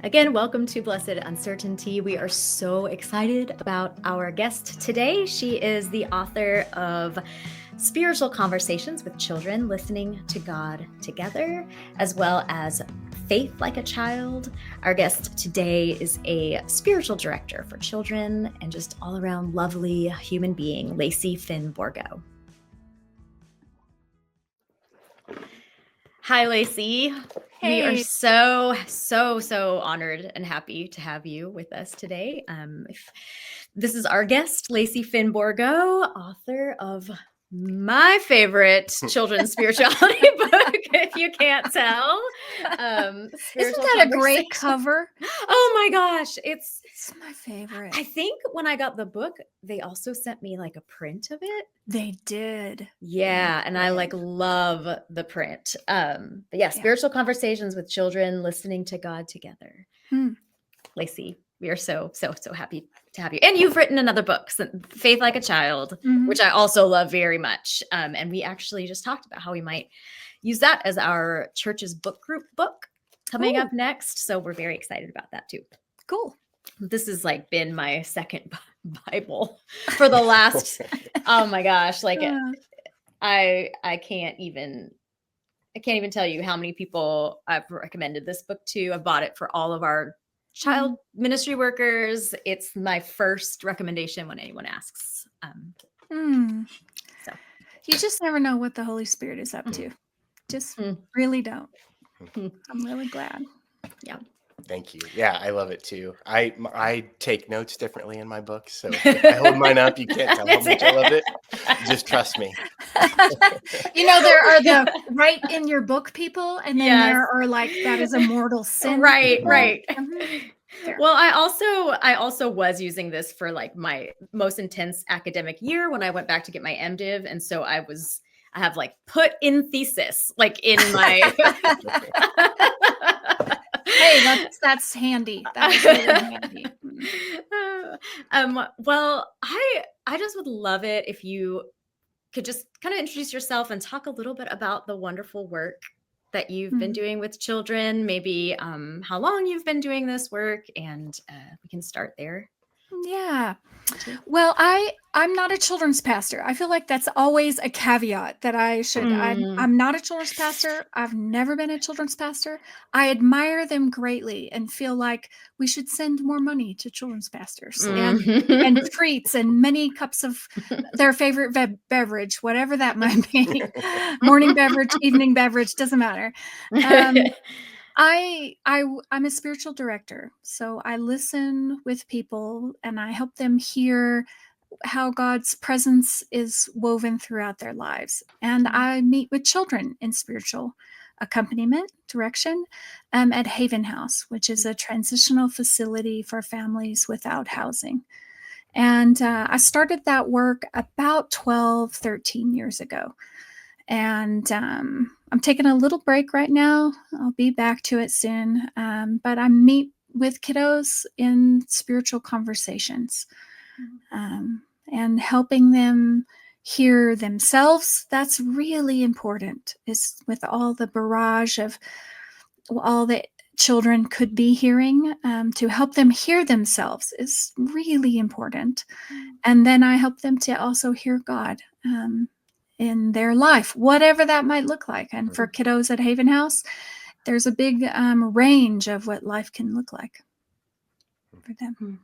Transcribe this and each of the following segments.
Again, welcome to Blessed Uncertainty. We are so excited about our guest today. She is the author of Spiritual Conversations with Children, Listening to God Together, as well as Faith Like a Child. Our guest today is a spiritual director for children and just all around lovely human being, Lacy Finn Borgo. Hi, Lacy. Hey. We are so honored and happy to have you with us today. This is our guest, Lacy Finn Borgo, author of my favorite children's spirituality book, if you can't tell. Isn't that a great cover? Oh my gosh, it's my favorite. I think when I got the book, they also sent me like a print of it. They did. Yeah, and I love the print. But yeah, Spiritual Conversations with Children, Listening to God Together. Lacy, we are so happy to have you. And you've written another book, Faith Like a Child, which I also love very much. And we actually just talked about how we might use that as our church's book group book coming up next. So we're very excited about that too. Cool. This has been my second Bible for the last, oh my gosh, I can't even tell you how many people I've recommended this book to. I've bought it for all of our child ministry workers. It's my first recommendation when anyone asks. So you just never know what the Holy Spirit is up to. Just really don't. I'm really glad. Yeah. Thank you. Yeah, I love it too. I take notes differently in my books, so if I hold mine up, you can't tell how much I love it. Just trust me. There are the right in your book people, and then there are that is a mortal sin. Right. Well, I also was using this for my most intense academic year when I went back to get my MDiv, and so I have put in thesis in my. Hey, that's handy. That is really handy. Well, I just would love it if you could just kind of introduce yourself and talk a little bit about the wonderful work that you've been doing with children, maybe how long you've been doing this work, and we can start there. Yeah. Well, I'm not a children's pastor. I feel like that's always a caveat that I should. I'm not a children's pastor. I've never been a children's pastor. I admire them greatly and feel like we should send more money to children's pastors and treats and many cups of their favorite beverage, whatever that might be. Morning beverage, evening beverage, doesn't matter. I'm a spiritual director, so I listen with people and I help them hear how God's presence is woven throughout their lives. And I meet with children in spiritual accompaniment direction at Haven House, which is a transitional facility for families without housing. And I started that work about 13 years ago. And I'm taking a little break right now. I'll be back to it soon. But I meet with kiddos in spiritual conversations and helping them hear themselves. That's really important, is with all the barrage of all that children could be hearing, to help them hear themselves is really important. And then I help them to also hear God in their life, whatever that might look like. And for kiddos at Haven House, there's a big range of what life can look like for them.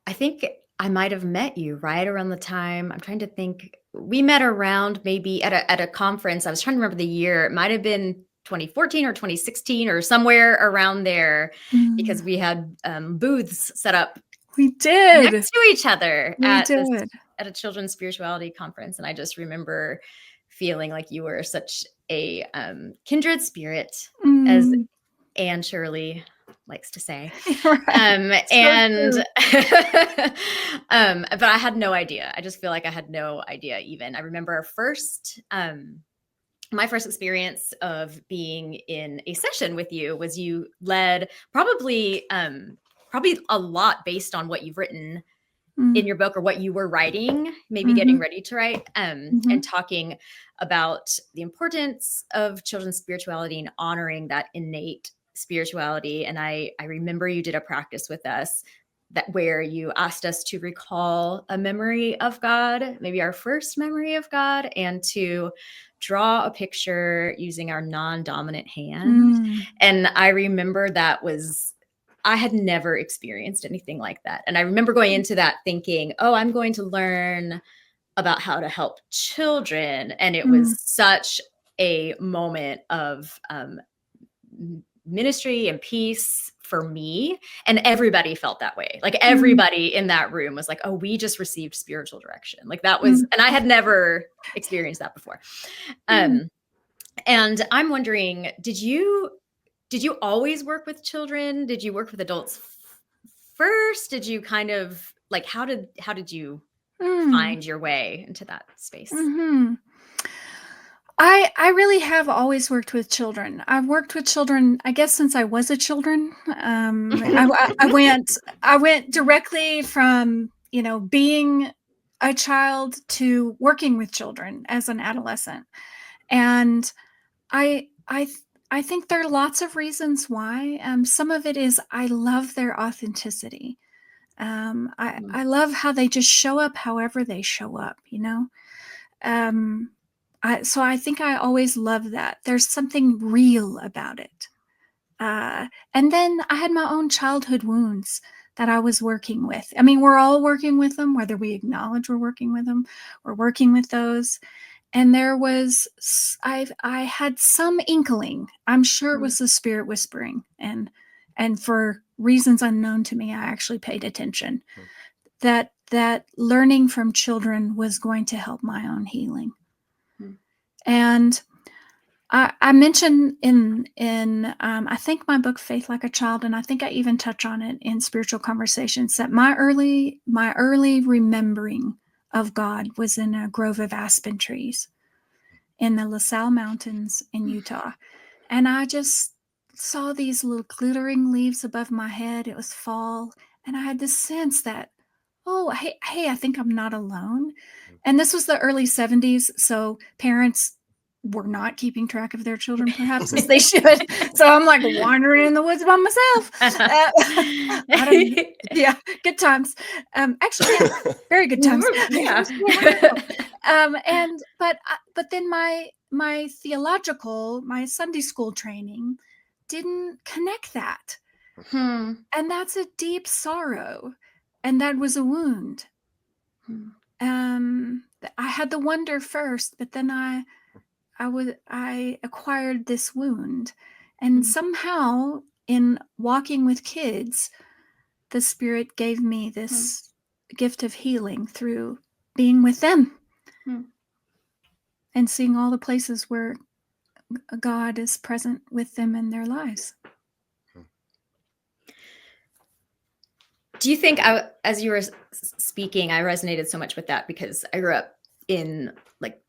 I think I might have met you right around the time. I'm trying to think. We met around maybe at a conference. I was trying to remember the year. It might have been 2014 or 2016 or somewhere around there, because we had booths set up. We did next to each other at a children's spirituality conference. And I just remember feeling like you were such a kindred spirit, as Anne Shirley likes to say. Right. But I had no idea. I just feel like I had no idea even. I remember my first experience of being in a session with you was you led probably a lot based on what you've written in your book, or what you were writing, maybe getting ready to write, and talking about the importance of children's spirituality and honoring that innate spirituality. And I remember you did a practice with us where you asked us to recall a memory of God, maybe our first memory of God, and to draw a picture using our non-dominant hand. And I remember I had never experienced anything like that. And I remember going into that thinking, oh, I'm going to learn about how to help children. And it was such a moment of ministry and peace for me. And everybody felt that way. Like everybody in that room was like, oh, we just received spiritual direction. Like that was, and I had never experienced that before. And I'm wondering, did you always work with children? Did you work with adults first? Did you kind of like, how did you find your way into that space? I really have always worked with children. I've worked with children, I guess, since I was a children. I went directly from, being a child to working with children as an adolescent. And I think there are lots of reasons why. Some of it is I love their authenticity. I love how they just show up however they show up, So I think I always love that. There's something real about it. And then I had my own childhood wounds that I was working with. I mean, we're all working with them, whether we acknowledge we're working with them, we're working with those. And there was, I had some inkling. I'm sure it was the Spirit whispering. And for reasons unknown to me, I actually paid attention. That learning from children was going to help my own healing. And I mentioned in I think my book Faith Like a Child, and I think I even touch on it in Spiritual Conversations, that my early remembering of God was in a grove of aspen trees in the LaSalle Mountains in Utah. And I just saw these little glittering leaves above my head. It was fall. And I had this sense that, oh, hey, I think I'm not alone. And this was the early 70s. So parents were not keeping track of their children, perhaps, as they should. So I'm like wandering in the woods by myself. Yeah, good times. Actually, yeah, very good times. Yeah. But then my theological, my Sunday school training didn't connect that. And that's a deep sorrow. And that was a wound. I had the wonder first, but then I acquired this wound. And somehow in walking with kids, the Spirit gave me this gift of healing through being with them and seeing all the places where God is present with them in their lives. Do you think, as you were speaking, I resonated so much with that because I grew up in like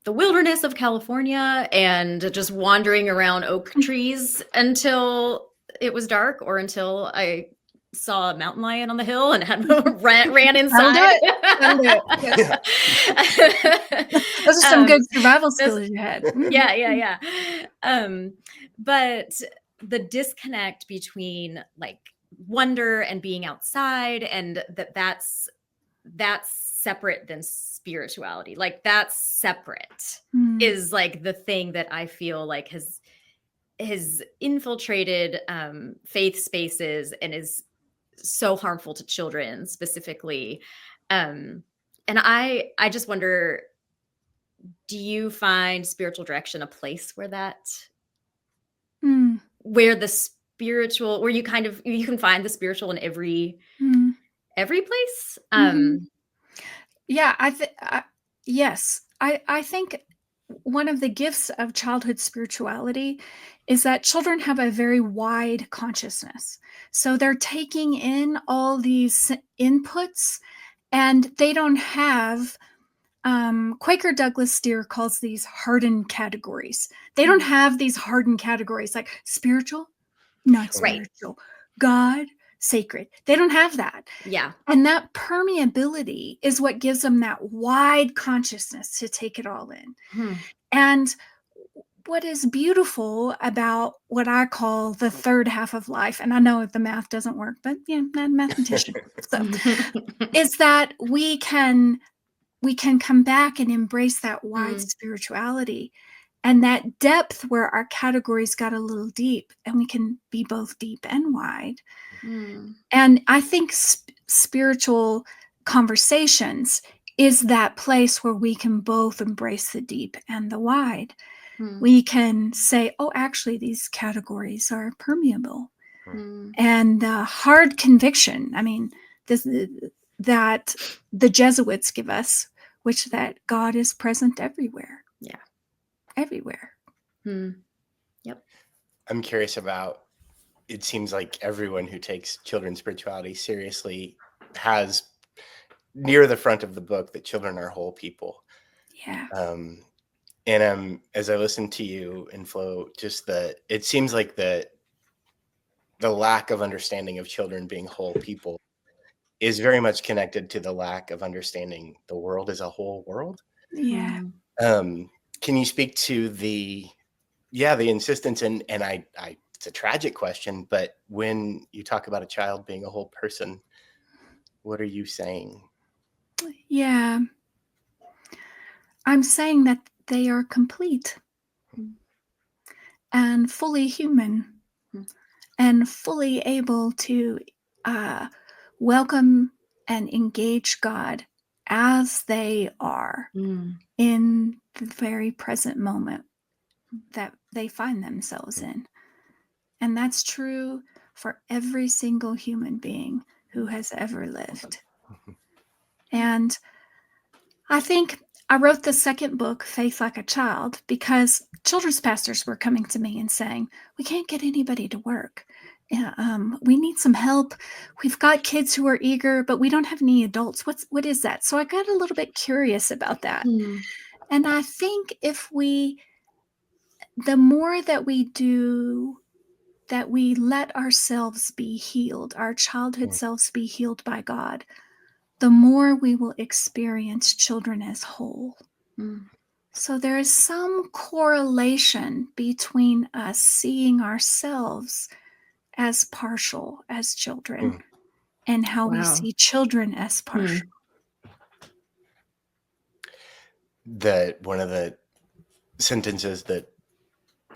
the wilderness of California and just wandering around oak trees until it was dark, or until I saw a mountain lion on the hill and had ran inside. Those are some good survival skills you had. Yeah. But the disconnect between like wonder and being outside, and that's separate than spirituality. Like that's separate is like the thing that I feel like has infiltrated faith spaces and is so harmful to children specifically. And I just wonder, do you find spiritual direction a place where where the spiritual, where you can find the spiritual in every place? Yeah, yes. I think one of the gifts of childhood spirituality is that children have a very wide consciousness. So they're taking in all these inputs, and they don't have, Quaker Douglas Steere calls these hardened categories. They don't have these hardened categories like spiritual, not spiritual, God, sacred. They don't have that. Yeah. And that permeability is what gives them that wide consciousness to take it all in. And what is beautiful about what I call the third half of life, and I know the math doesn't work, but I'm not a mathematician, so, is that we can come back and embrace that wide spirituality and that depth where our categories got a little deep, and we can be both deep and wide. And I think spiritual conversations is that place where we can both embrace the deep and the wide. We can say, oh, actually, these categories are permeable. And the hard conviction, I mean, that the Jesuits give us, which that God is present everywhere. Yeah. Everywhere. Yep. I'm curious about, it seems like everyone who takes children's spirituality seriously has near the front of the book that children are whole people. Yeah. And as I listen to you and Flo, just it seems like the lack of understanding of children being whole people is very much connected to the lack of understanding the world as a whole world. Yeah. Can you speak to the insistence and it's a tragic question, but when you talk about a child being a whole person, what are you saying? Yeah. I'm saying that they are complete and fully human and fully able to welcome and engage God as they are in the very present moment that they find themselves in. And that's true for every single human being who has ever lived. And I think I wrote the second book, Faith Like a Child, because children's pastors were coming to me and saying, we can't get anybody to work. We need some help. We've got kids who are eager, but we don't have any adults. What is that? So I got a little bit curious about that. And I think the more that we do, that we let ourselves be healed, our childhood selves be healed by God, the more we will experience children as whole. So there is some correlation between us seeing ourselves as partial as children and how we see children as partial. One of the sentences that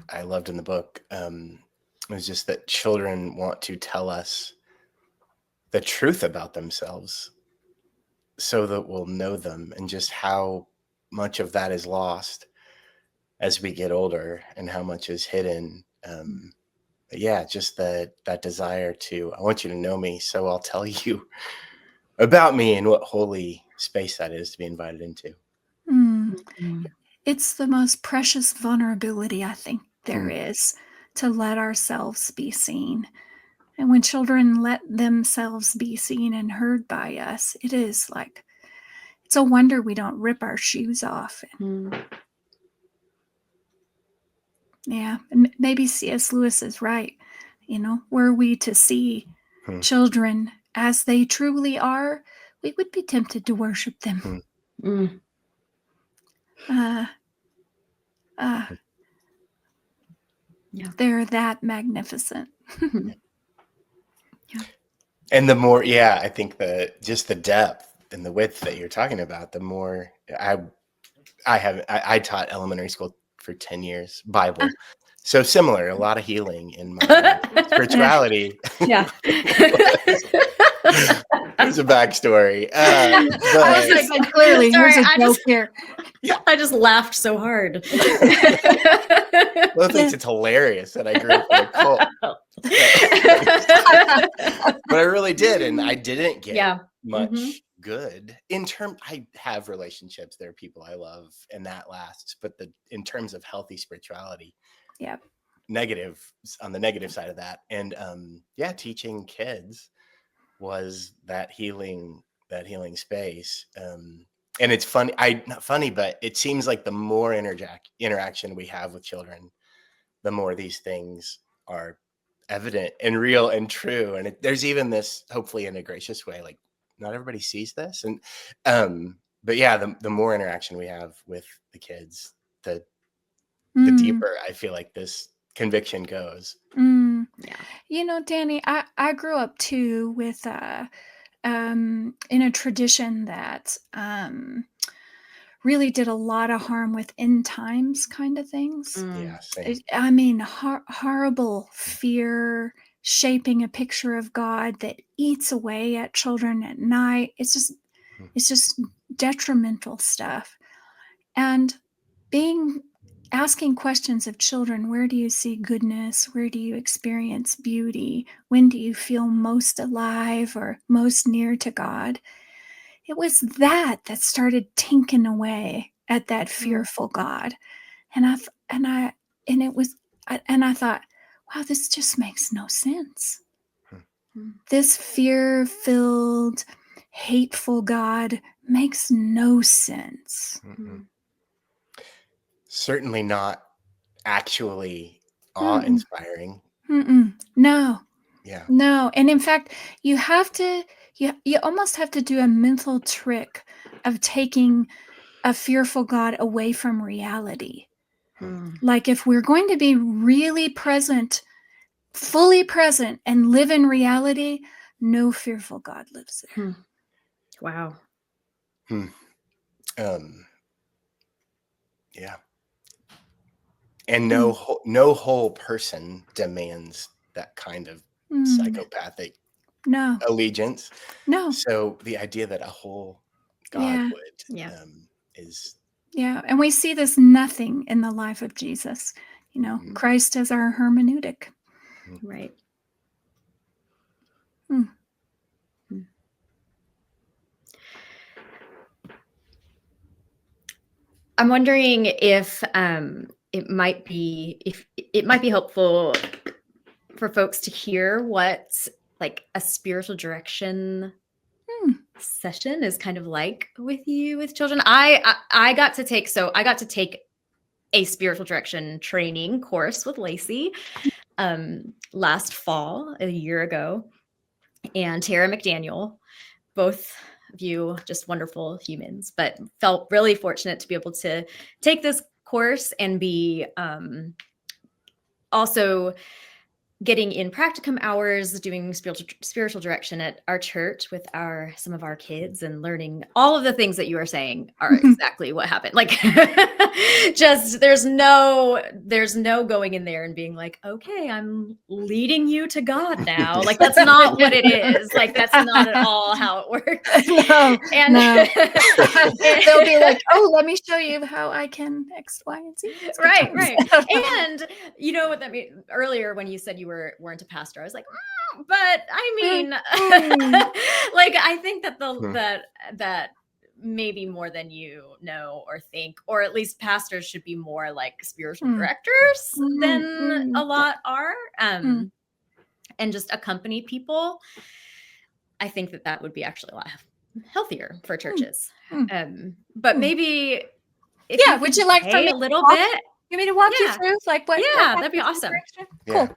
I loved in the book was just that children want to tell us the truth about themselves so that we'll know them, and just how much of that is lost as we get older and how much is hidden. Just that desire I want you to know me, so I'll tell you about me, and what holy space that is to be invited into. It's the most precious vulnerability I think there is, to let ourselves be seen. And when children let themselves be seen and heard by us, it is like, it's a wonder we don't rip our shoes off. Yeah, and maybe C.S. Lewis is right. Were we to see children as they truly are, we would be tempted to worship them. They're that magnificent. And the more, I think just the depth and the width that you're talking about, the more I taught elementary school for 10 years, Bible. So similar, a lot of healing in my spirituality. There's a backstory. I was like, clearly, sorry, here's a joke here. I just laughed so hard. Well, thinks it's hilarious that I grew up in a cult. But I really did, and I didn't get much good. I have relationships. There are people I love, and that lasts. But in terms of healthy spirituality, negative, on the negative side of that, and teaching kids was that healing space. And it's funny, not funny, but it seems like the more interaction we have with children, the more these things are evident and real and true. And there's even this, hopefully in a gracious way, like not everybody sees this. And, but yeah, the more interaction we have with the kids, the deeper I feel like this conviction goes. Yeah. You know, Danny, I grew up too with in a tradition that really did a lot of harm with end times kind of things. Yeah, same. I mean, horrible fear shaping a picture of God that eats away at children at night. It's just detrimental stuff. And asking questions of children, where do you see goodness? Where do you experience beauty? When do you feel most alive or most near to God? It was that started tinking away at that fearful God. And I thought, wow, this just makes no sense. This fear-filled, hateful God makes no sense. Certainly not actually awe-inspiring. No. Yeah. No. And in fact, you almost have to do a mental trick of taking a fearful God away from reality. Like if we're going to be really present, fully present, and live in reality, no fearful God lives there. Wow. Yeah. And no whole person demands that kind of psychopathic allegiance. No. So the idea that a whole God would is. Yeah. And we see this nothing in the life of Jesus. You know, Christ as our hermeneutic. Right. I'm wondering if it might be helpful for folks to hear what like a spiritual direction session is kind of like with children. I got to take a spiritual direction training course with Lacy last fall, a year ago, and Tara McDaniel, both of you just wonderful humans, but felt really fortunate to be able to take this course and be also getting in practicum hours, doing spiritual direction at our church with some of our kids, and learning all of the things that you are saying are exactly what happened. Like, just there's no going in there and being like, okay, I'm leading you to God now. Like, that's not what it is. Like, that's not at all how it works. No. They'll be like, oh, let me show you how I can X, Y, and Z. Right. And you know what that means? Earlier when you said you weren't a pastor, I was like, but I mean, like, I think that that maybe more than you know or think, or at least pastors should be more like spiritual directors than a lot are, and just accompany people. I think that would be actually a lot healthier for churches. But maybe, would you like for me a little bit? You want me to walk you through like what? Yeah, that'd be awesome. Cool.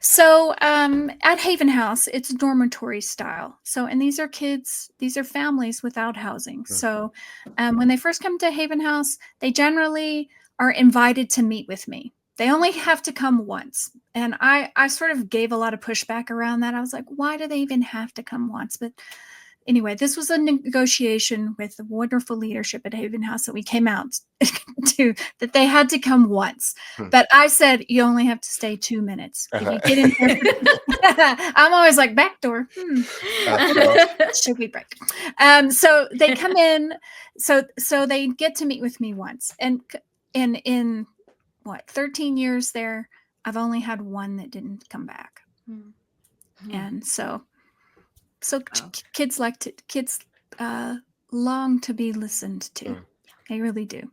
So at Haven House, it's dormitory style. So, and these are kids, these are families without housing. So when they first come to Haven House, they generally are invited to meet with me. They only have to come once. And I sort of gave a lot of pushback around that. I was like, why do they even have to come once? But anyway, this was a negotiation with the wonderful leadership at Haven House that we came out to, that they had to come once. But I said, you only have to stay 2 minutes. If you get in here, I'm always like, back door. Should we break? So they come in, so they get to meet with me once. And in what, 13 years there, I've only had one that didn't come back. And so kids long to be listened to. They really do.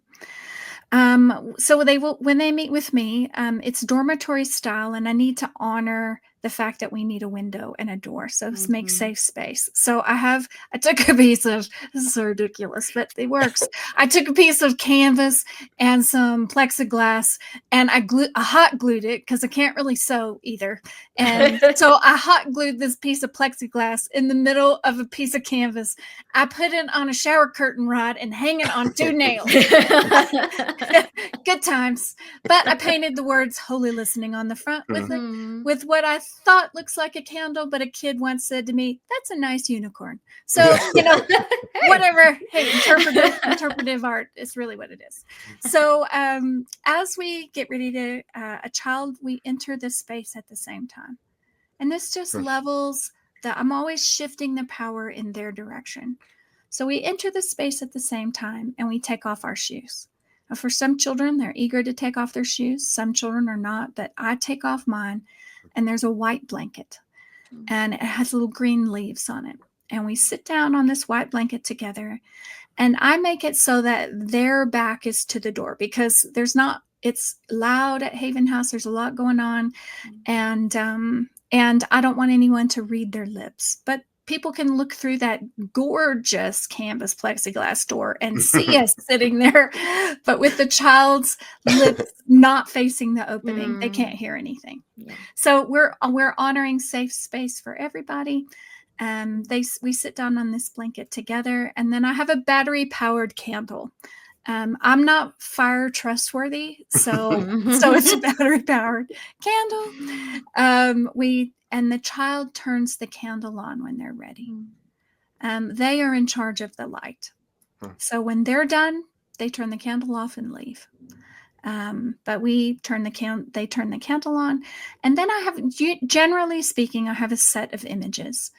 So when they meet with me, it's dormitory style, and I need to honor the fact that we need a window and a door. So this makes safe space. So I took a piece of, this is so ridiculous, but it works. I took a piece of canvas and some plexiglass, and I hot glued it because I can't really sew either. And so I hot glued this piece of plexiglass in the middle of a piece of canvas. I put it on a shower curtain rod and hang it on 2 nails. Good times. But I painted the words "Holy Listening" on the front with what I thought looks like a candle, but a kid once said to me, "That's a nice unicorn." So, whatever. Hey, interpretive art is really what it is. So as we get ready to we enter this space at the same time. And this just levels that I'm always shifting the power in their direction. So we enter the space at the same time and we take off our shoes. For some children, they're eager to take off their shoes. Some children are not, but I take off mine, and there's a white blanket and it has little green leaves on it. And we sit down on this white blanket together, and I make it so that their back is to the door because it's loud at Haven House. There's a lot going on. And I don't want anyone to read their lips, but people can look through that gorgeous canvas plexiglass door and see us sitting there, but with the child's lips not facing the opening, they can't hear anything. Yeah. So we're honoring safe space for everybody. We sit down on this blanket together, and then I have a battery-powered candle. I'm not fire trustworthy, so it's a battery-powered candle. And the child turns the candle on when they're ready. They are in charge of the light. So when they're done, they turn the candle off and leave. But they turn the candle on. And then generally speaking, I have a set of images.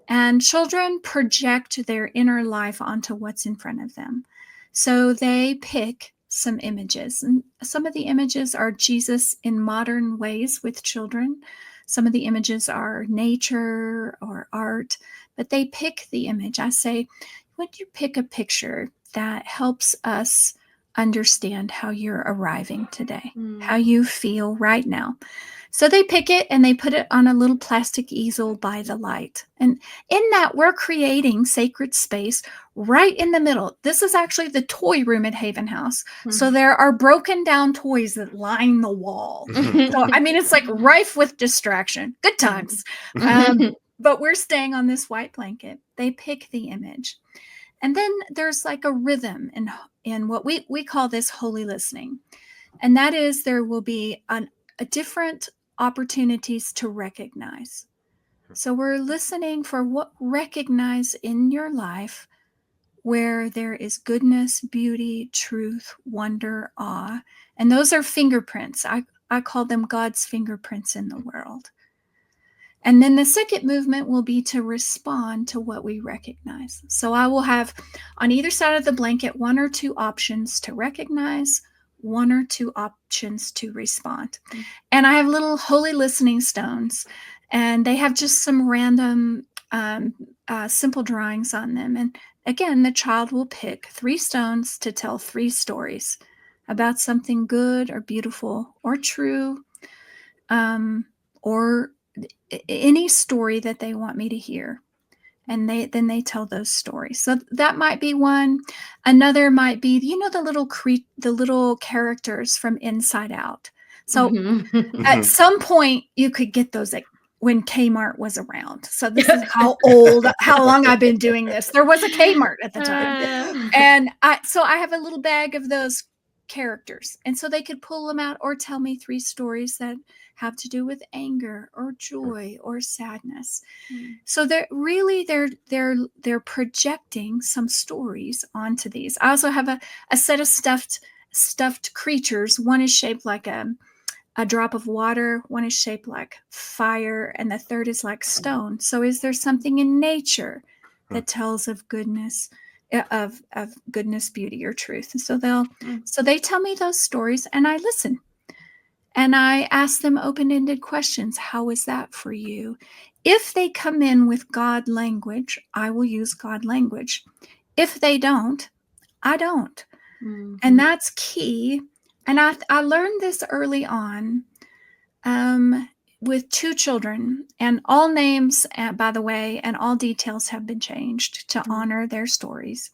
And children project their inner life onto what's in front of them. So they pick some images. And some of the images are Jesus in modern ways with children. Some of the images are nature or art, but they pick the image. I say, would you pick a picture that helps us understand how you're arriving today, how you feel right now? So they pick it and they put it on a little plastic easel by the light. And in that, we're creating sacred space right in the middle. This is actually the toy room at Haven House. So there are broken down toys that line the wall. So, it's like rife with distraction. Good times. But we're staying on this white blanket. They pick the image. And then there's like a rhythm in what we call this holy listening. And that is there will be a different opportunities to recognize. So we're listening for what recognize in your life where there is goodness, beauty, truth, wonder, awe. And those are fingerprints. I call them God's fingerprints in the world. And then the second movement will be to respond to what we recognize. So I will have on either side of the blanket 1 or 2 options to recognize, 1 or 2 options to respond. And I have little holy listening stones, and they have just some random simple drawings on them. And again, the child will pick 3 stones to tell 3 stories about something good or beautiful or true, or any story that they want me to hear. And then they tell those stories. So that might be one. Another might be, the little characters from Inside Out. So at some point you could get those when Kmart was around. So this is how long I've been doing this. There was a Kmart at the time. And I have a little bag of those characters. And so they could pull them out or tell me 3 stories that have to do with anger or joy or sadness. So they're projecting some stories onto these. I also have a set of stuffed creatures. One is shaped like a drop of water, one is shaped like fire, and the third is like stone. So is there something in nature that tells of goodness, of goodness, beauty, or truth? And so they tell me those stories, and I listen. And I ask them open-ended questions. How is that for you? If they come in with God language, I will use God language. If they don't, I don't. And that's key. And I learned this early on. with 2 children, and all names, by the way, and all details have been changed to honor their stories.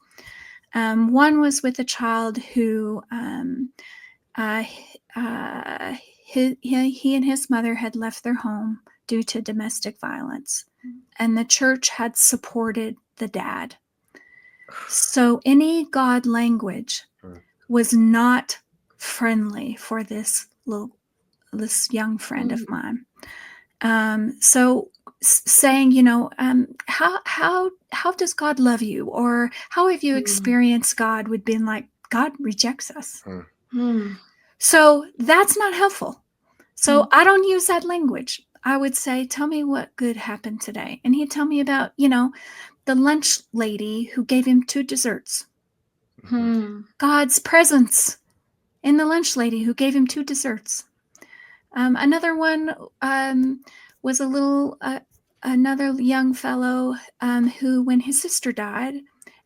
One was with a child who he and his mother had left their home due to domestic violence, and the church had supported the dad. So any God language was not friendly for this young friend of mine. So saying, how does God love you, or how have you experienced God, would be like, God rejects us. So that's not helpful. So I don't use that language. I would say, tell me what good happened today. And he'd tell me about, the lunch lady who gave him 2 desserts. God's presence in the lunch lady who gave him 2 desserts. Another one was another young fellow who, when his sister died,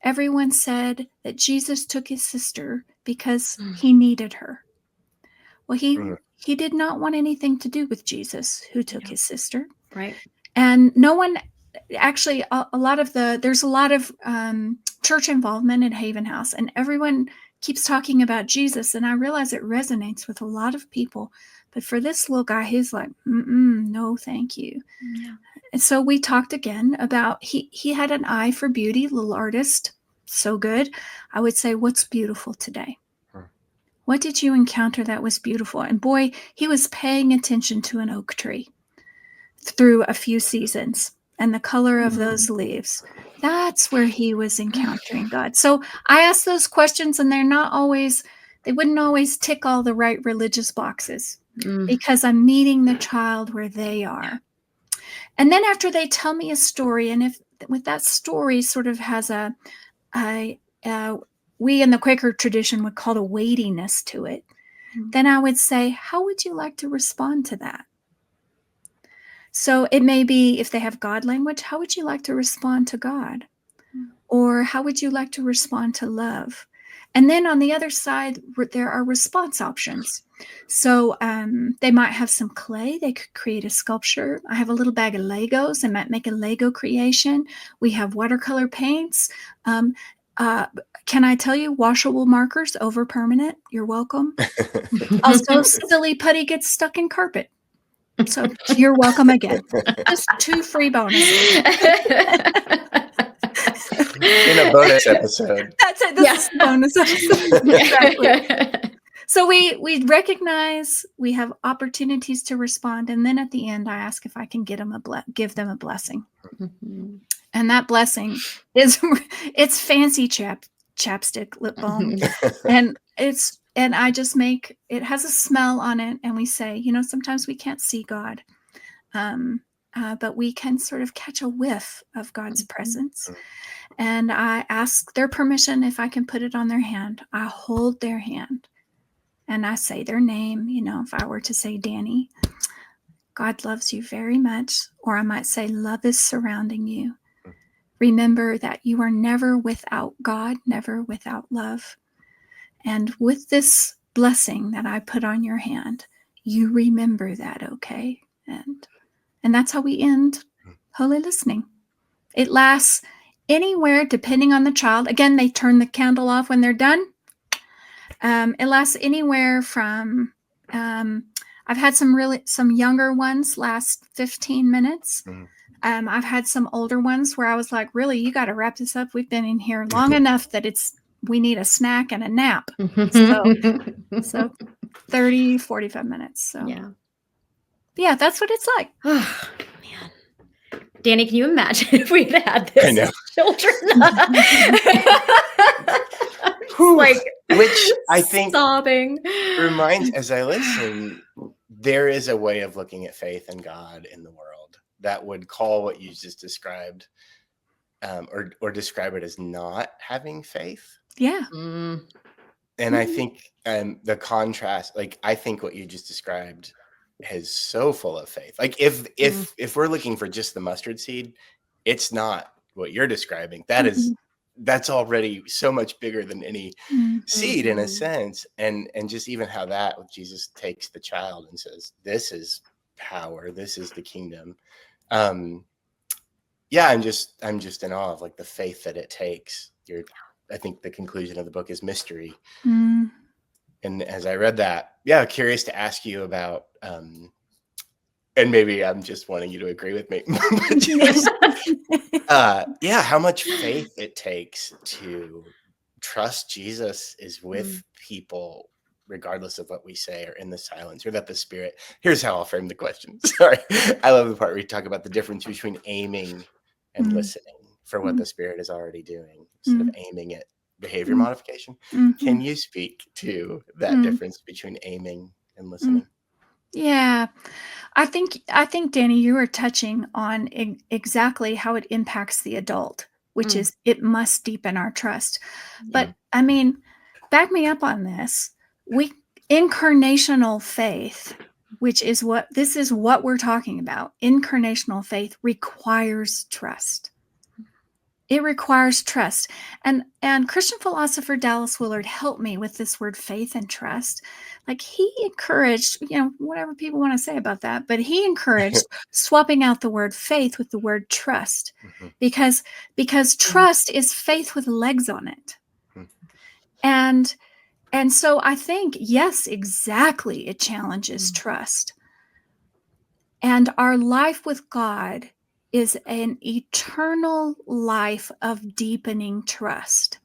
everyone said that Jesus took his sister because he needed her. Well, he did not want anything to do with Jesus, who took his sister. Right. And no one, actually, there's a lot of church involvement at Haven House, and everyone keeps talking about Jesus, and I realize it resonates with a lot of people. But for this little guy, he's like, no, thank you. Yeah. And so we talked again about, he had an eye for beauty, little artist, so good. I would say, what's beautiful today? What did you encounter that was beautiful? And boy, he was paying attention to an oak tree through a few seasons and the color of those leaves. That's where he was encountering God. So I ask those questions, and they wouldn't always tick all the right religious boxes, because I'm meeting the child where they are. And then after they tell me a story, and if with that story sort of has we in the Quaker tradition would call a weightiness to it, then I would say, how would you like to respond to that? So it may be, if they have God language, how would you like to respond to God? Or how would you like to respond to love? And then on the other side, there are response options. So they might have some clay. They could create a sculpture. I have a little bag of Legos. They might make a Lego creation. We have watercolor paints. Can I tell you, washable markers over permanent? You're welcome. Also, silly putty gets stuck in carpet. So you're welcome again. Just 2 free bonuses. In a bonus episode. That's it. This is a bonus episode. Exactly. So we recognize we have opportunities to respond, and then at the end, I ask if I can give them a blessing. And that blessing is it's fancy chapstick lip balm, and I just it has a smell on it, and we say, sometimes we can't see God, but we can sort of catch a whiff of God's presence. And I ask their permission if I can put it on their hand. I hold their hand, and I say their name. If I were to say Danny, God loves you very much. Or I might say, love is surrounding you. Remember that you are never without God, never without love. And with this blessing that I put on your hand, you remember that, okay? And that's how we end Holy Listening. It lasts anywhere, depending on the child. Again, they turn the candle off when they're done. It lasts anywhere from, I've had some younger ones last 15 minutes. I've had some older ones where I was like, really, you got to wrap this up. We've been in here long enough that we need a snack and a nap. So 30, 45 minutes. So yeah, that's what it's like. Oh, man. Danny, can you imagine if we'd had this as children? Which I think sobbing reminds, as I listen, there is a way of looking at faith and God in the world that would call what you just described, or describe it as not having faith. Yeah. And I think the contrast, I think what you just described is so full of faith. If we're looking for just the mustard seed, it's not what you're describing. That's already so much bigger than any seed in a sense. And just even how Jesus takes the child and says, this is power. This is the kingdom. Yeah, I'm just in awe of like the faith that it takes. I think the conclusion of the book is mystery. And as I read that, curious to ask you about, and maybe I'm just wanting you to agree with me, but just, how much faith it takes to trust Jesus is with people, regardless of what we say or in the silence, or that the Spirit. Here's how I'll frame the question. Sorry. I love the part where you talk about the difference between aiming and listening for what the Spirit is already doing instead of aiming at behavior modification. Can you speak to that difference between aiming and listening? Yeah, I think Danny, you are touching on exactly how it impacts the adult, which is it must deepen our trust. But I mean, back me up on this. Incarnational faith, which is what we're talking about. Incarnational faith requires trust. It requires trust. And Christian philosopher Dallas Willard helped me with this word faith and trust. Like he encouraged, whatever people want to say about that, but he encouraged swapping out the word faith with the word trust, because trust is faith with legs on it. And so I think, yes, exactly, it challenges trust. And our life with God is an eternal life of deepening trust.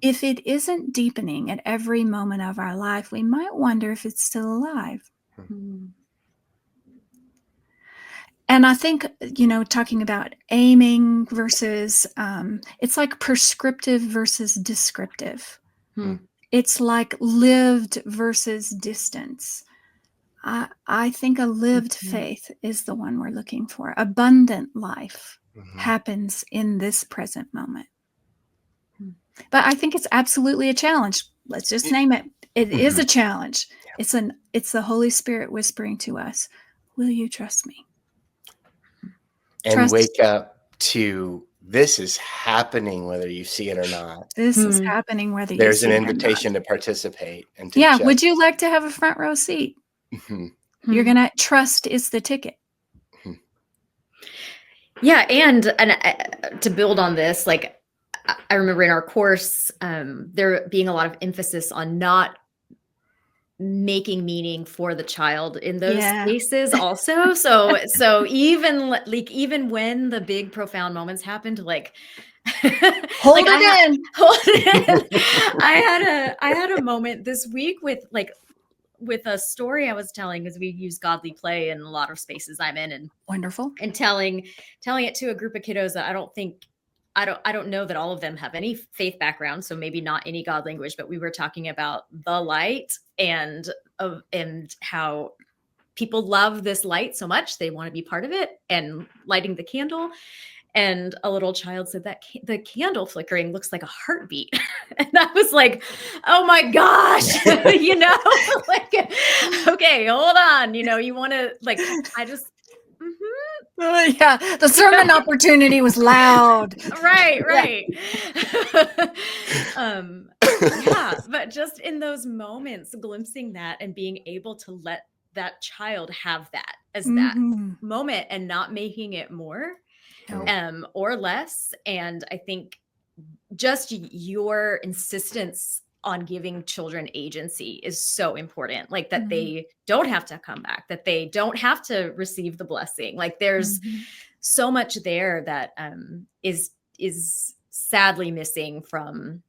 If it isn't deepening at every moment of our life, we might wonder if it's still alive. And I think, talking about aiming versus, it's like prescriptive versus descriptive. It's like lived versus distance. I think a lived faith is the one we're looking for. Abundant life happens in this present moment. But I think it's absolutely a challenge. Let's just name it. It is a challenge. It's the Holy Spirit whispering to us, will you trust me? And wake up to this is happening whether you see it or not. This is happening whether you see it or not. There's an invitation to participate. And to would you like to have a front row seat? You're going to trust is the ticket. Yeah. And to build on this, like I remember in our course, there being a lot of emphasis on not making meaning for the child in those spaces also. So even when the big profound moments happened, like hold it in. I had a moment this week with a story I was telling, because we use godly play in a lot of spaces I'm in, and wonderful, and telling it to a group of kiddos that I don't know that all of them have any faith background, so maybe not any God language, but we were talking about the light and how people love this light so much they want to be part of it, and lighting the candle. And a little child said that the candle flickering looks like a heartbeat. And I was like, oh my gosh, like, okay, hold on. You want to I just, the sermon opportunity was loud. Right. But just in those moments, glimpsing that and being able to let that child have that as that moment and not making it more or less. And I think just your insistence on giving children agency is so important, like that they don't have to come back, that they don't have to receive the blessing. Like there's so much there that is sadly missing from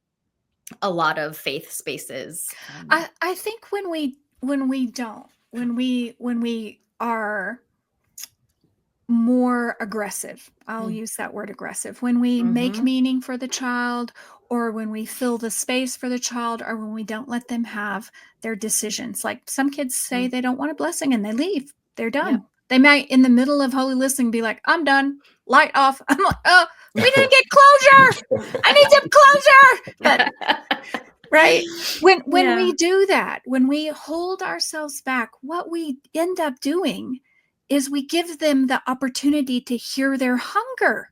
a lot of faith spaces. I think when we are more aggressive, I'll use that word aggressive, when we make meaning for the child, or when we fill the space for the child, or when we don't let them have their decisions. Like some kids say they don't want a blessing and they leave. They're done. Yep. They might in the middle of holy listening be like, I'm done, light off. I'm like, oh, we didn't get closure. I need some closure. But, right? When we do that, when we hold ourselves back, what we end up doing is we give them the opportunity to hear their hunger.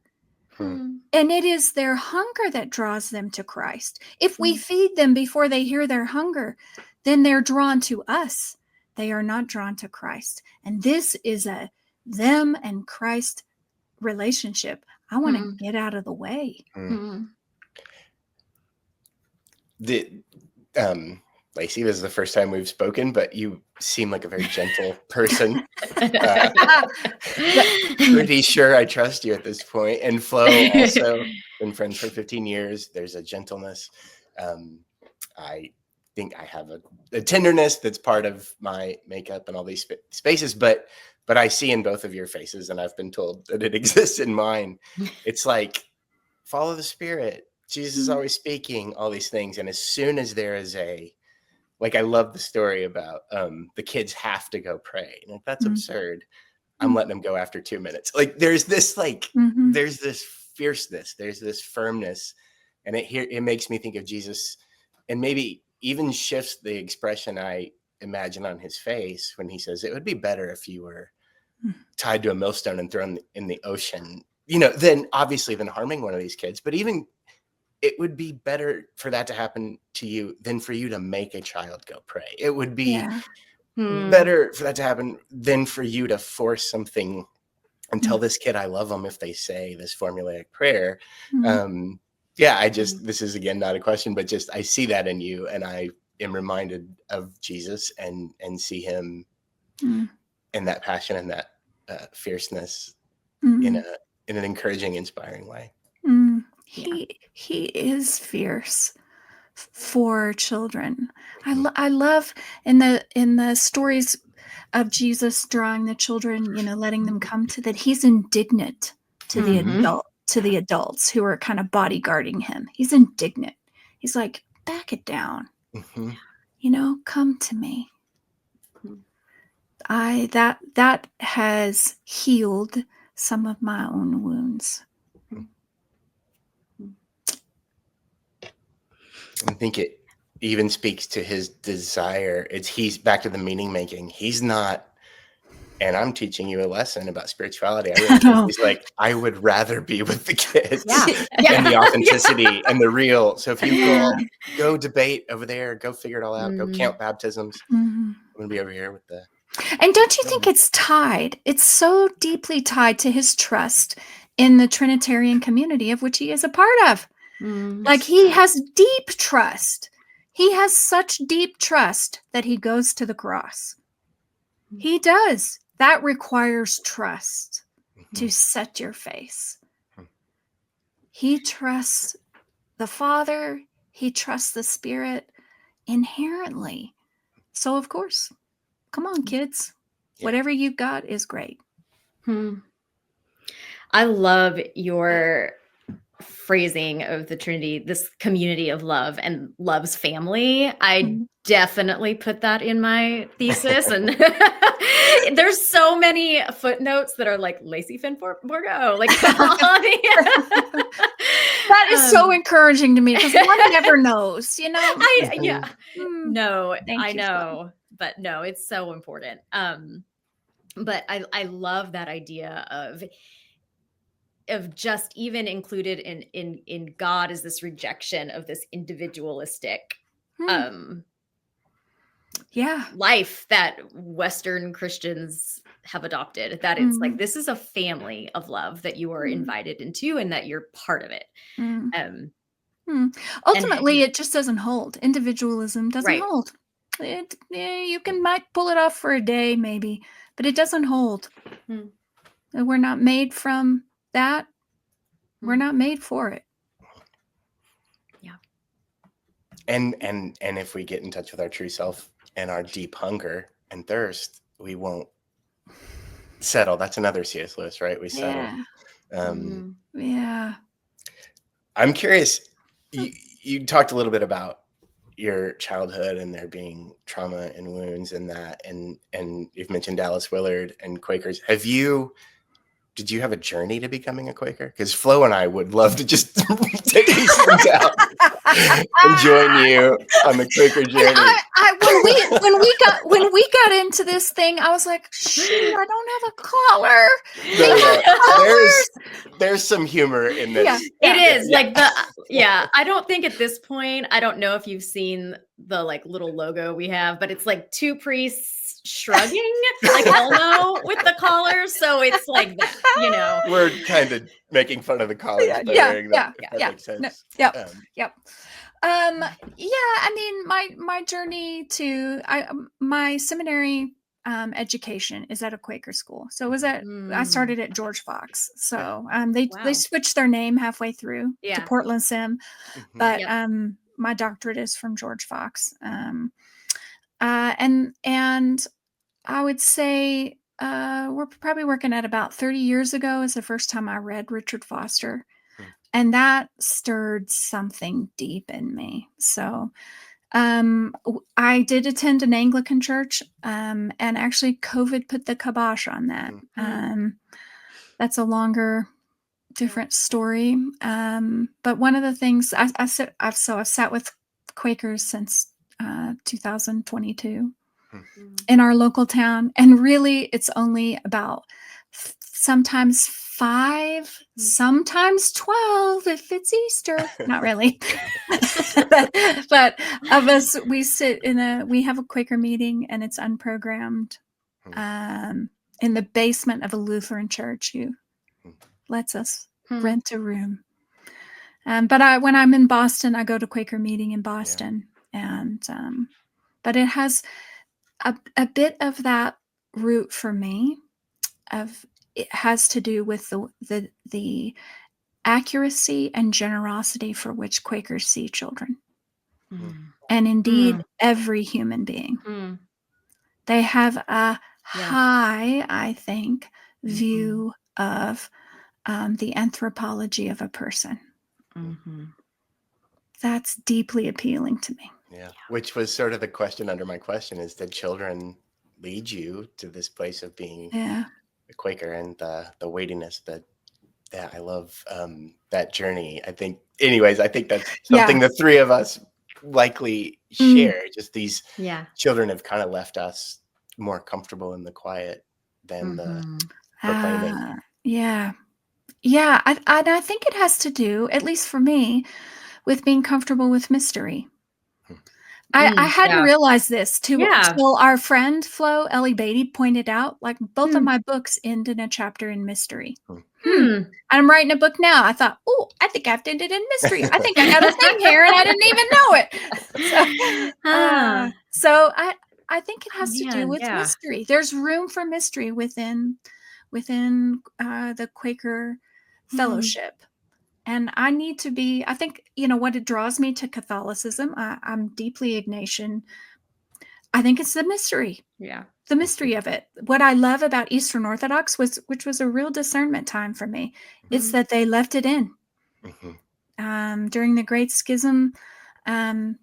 And it is their hunger that draws them to Christ. If we feed them before they hear their hunger, then they're drawn to us. they are not drawn to Christ. And this is a them and Christ relationship. I want to get out of the way. Lacy, this is the first time we've spoken, but you seem like a very gentle person. Pretty sure I trust you at this point. And Flo, also been friends for 15 years. There's a gentleness. I think I have a tenderness that's part of my makeup and all these spaces, but I see in both of your faces, and I've been told that it exists in mine. It's like, follow the Spirit. Jesus is always speaking, all these things. And as soon as there is I love the story about the kids have to go pray. Like, that's absurd. I'm letting them go after 2 minutes. Like, there's this there's this fierceness, there's this firmness, and it makes me think of Jesus, and maybe even shifts the expression I imagine on his face when he says, it would be better if you were tied to a millstone and thrown in the ocean, than harming one of these kids. But even it would be better for that to happen to you than for you to make a child go pray. It would be better for that to happen than for you to force something and tell this kid, I love them, if they say this formulaic prayer. This is, again, not a question, but just, I see that in you, and I am reminded of Jesus and see him in that passion and that fierceness in an encouraging, inspiring way. He is fierce for children. I love in the stories of Jesus drawing the children, letting them come to that. He's indignant to the adults who are kind of bodyguarding him. He's indignant. He's like, back it down. Come to me. That has healed some of my own wounds. I think it even speaks to his desire. He's back to the meaning making. He's not, and I'm teaching you a lesson about spirituality. He's like, I would rather be with the kids and the authenticity and the real. So if you go debate over there, go figure it all out, go count baptisms. I'm going to be over here with the. And don't you think it's tied? It's so deeply tied to his trust in the Trinitarian community of which he is a part of. Like, he has deep trust. He has such deep trust that he goes to the cross. He does. That requires trust to set your face. He trusts the Father. He trusts the Spirit inherently. So, of course, come on, kids. Whatever you've got is great. I love your phrasing of the Trinity, this community of love and love's family. I definitely put that in my thesis, and there's so many footnotes that are like Lacy Finn Borgo, like that is so encouraging to me, because one never knows, I know, but no, it's so important. But I love that idea of just even included in God is this rejection of this individualistic life that Western Christians have adopted, that it's like, this is a family of love that you are invited into and that you're part of it. Ultimately, it just doesn't hold. Individualism doesn't hold. You might pull it off for a day, maybe, but it doesn't hold. We're not made from that. We're not made for it. And if we get in touch with our true self and our deep hunger and thirst, we won't settle. That's another C.S. Lewis, right? We settle. I'm curious. You talked a little bit about your childhood and there being trauma and wounds and that, and you've mentioned Dallas Willard and Quakers. Did you have a journey to becoming a Quaker? Because Flo and I would love to just take these things out and join you on the Quaker journey. When we got into this thing, I was like, shoot, I don't have a collar. There's some humor in this. It is like I don't think at this point, I don't know if you've seen the like little logo we have, but it's like two priests shrugging like Elmo with the collars. So it's like that, you know. We're kind of making fun of the college Yeah, wearing yeah, that, if that makes sense. No, yep. Um, I mean, my journey to my seminary education is at a Quaker school. So it was I started at George Fox. So they switched their name halfway through to Portland Sim, but my doctorate is from George Fox. And I would say we're probably working at about 30 years ago is the first time I read Richard Foster. And that stirred something deep in me. So I did attend an Anglican church, and actually COVID put the kibosh on that. That's a longer, different story. But one of the things I've sat with Quakers since 2022 in our local town, and really it's only about sometimes 5, sometimes 12 if it's Easter. Not really. but of us, we have a Quaker meeting, and it's unprogrammed in the basement of a Lutheran church who lets us rent a room. But when I'm in Boston, I go to Quaker meeting in Boston. And but it has a bit of that root for me it has to do with the accuracy and generosity for which Quakers see children. And indeed, every human being. They have a high, I think, view of the anthropology of a person. That's deeply appealing to me. Yeah, which was sort of the question under my question is, did children lead you to this place of being a Quaker, and the weightiness that I love that journey. I think that's something the three of us likely share. Just these children have kind of left us more comfortable in the quiet than the proclaiming. I think it has to do, at least for me, with being comfortable with mystery. I hadn't realized this till our friend Flo Ellie Beatty pointed out, like both of my books end in a chapter in mystery. I'm writing a book now. I thought, I think I've ended in mystery. I think I got a thing here and I didn't even know it. So I think it has to do with mystery. There's room for mystery within the Quaker fellowship. And I need to be, I think, what it draws me to Catholicism, I'm deeply Ignatian. I think it's the mystery. Yeah. The mystery of it. What I love about Eastern Orthodox which was a real discernment time for me, it's that they left it in. During the Great Schism, the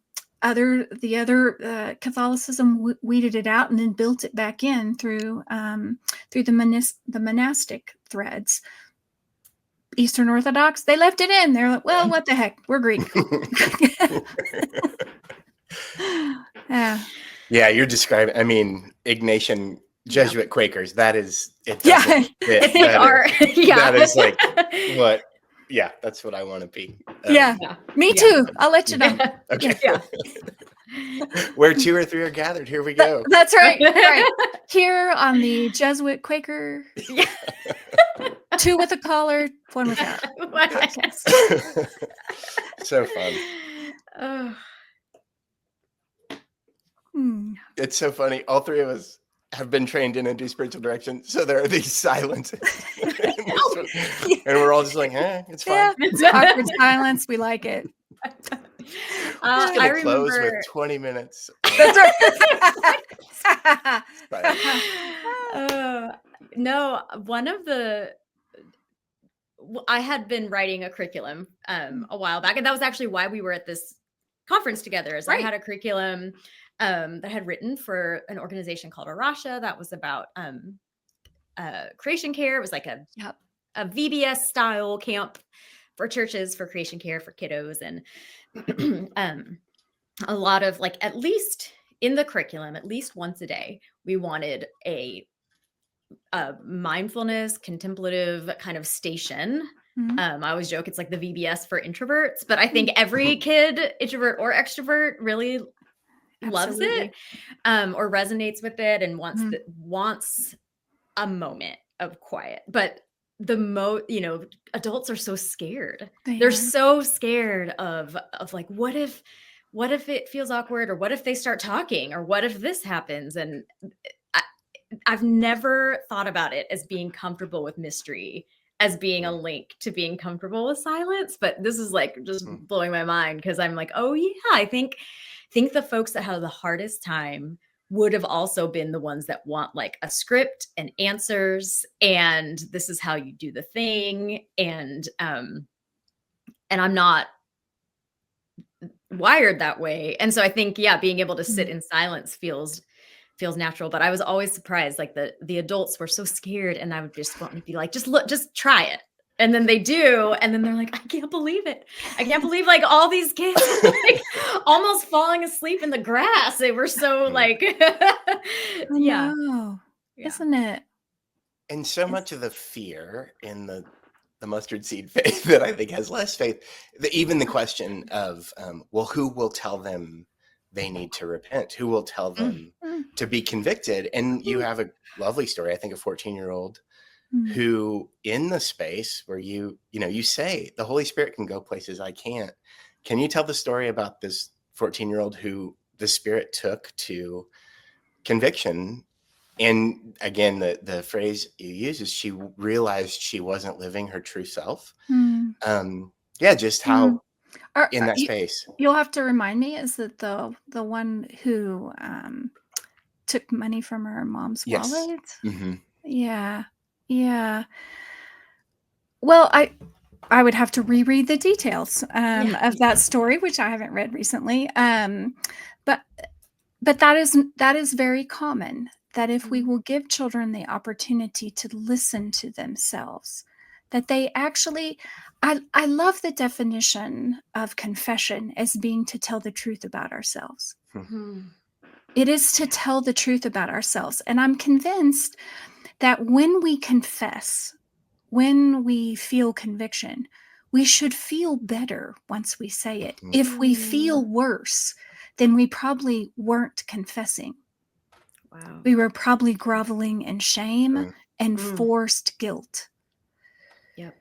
other Catholicism weeded it out and then built it back in through the monastic threads. Eastern Orthodox, they left it in. They're like, well, what the heck? We're Greek. Yeah, you're describing, Ignatian Jesuit Quakers. That is it. That is like what. Yeah, that's what I want to be. Me too. I'll let you know. Okay. Where 2 or 3 are gathered, here we go. That's right. Here on the Jesuit Quaker. 2 with a collar, 1 without. So fun. It's so funny. All 3 of us have been trained in a do spiritual direction, so there are these silences. And we're all just like, it's fine. Yeah, it's awkward silence. We like it. I remember close with 20 minutes. That's right. No, I had been writing a curriculum a while back, and that was actually why we were at this conference together. Is I had a curriculum that I had written for an organization called Arasha that was about creation care. It was like a VBS style camp for churches for creation care for kiddos, and a lot of at least in the curriculum, at least once a day, we wanted a mindfulness, contemplative kind of station. I always joke it's like the VBS for introverts, but I think every kid, introvert or extrovert, really loves it, or resonates with it and wants a moment of quiet. But adults are so scared. They're so scared of like, what if it feels awkward, or what if they start talking, or what if this happens? And I've never thought about it as being comfortable with mystery as being a link to being comfortable with silence. But this is like just blowing my mind, because I'm like, oh yeah, I think the folks that have the hardest time would have also been the ones that want like a script and answers, and this is how you do the thing. And I'm not wired that way. And so I think, being able to sit in silence feels natural. But I was always surprised, like the adults were so scared, and I would just want to be like, just try it. And then they do, and then they're like, I can't believe it. I can't believe like all these kids are, like almost falling asleep in the grass. They were so like, isn't it? And so much of the fear in the mustard seed faith that I think has less faith, even the question of, well, who will tell them they need to repent? Who will tell them to be convicted? And you have a lovely story, I think, a 14-year-old who, in the space where you say the Holy Spirit can go places I can't. Can you tell the story about this 14-year-old who the Spirit took to conviction? And again, the phrase you use is she realized she wasn't living her true self. Just how in that space. You'll have to remind me, is that the one who took money from her mom's wallet? Mm-hmm. Yeah. Well, I would have to reread the details of that story, which I haven't read recently. But that is very common, that if we will give children the opportunity to listen to themselves, that they actually, I love the definition of confession as being to tell the truth about ourselves. It is to tell the truth about ourselves. And I'm convinced that when we confess, when we feel conviction, we should feel better once we say it. If we feel worse, then we probably weren't confessing. Wow. We were probably groveling in shame and forced guilt. Yep.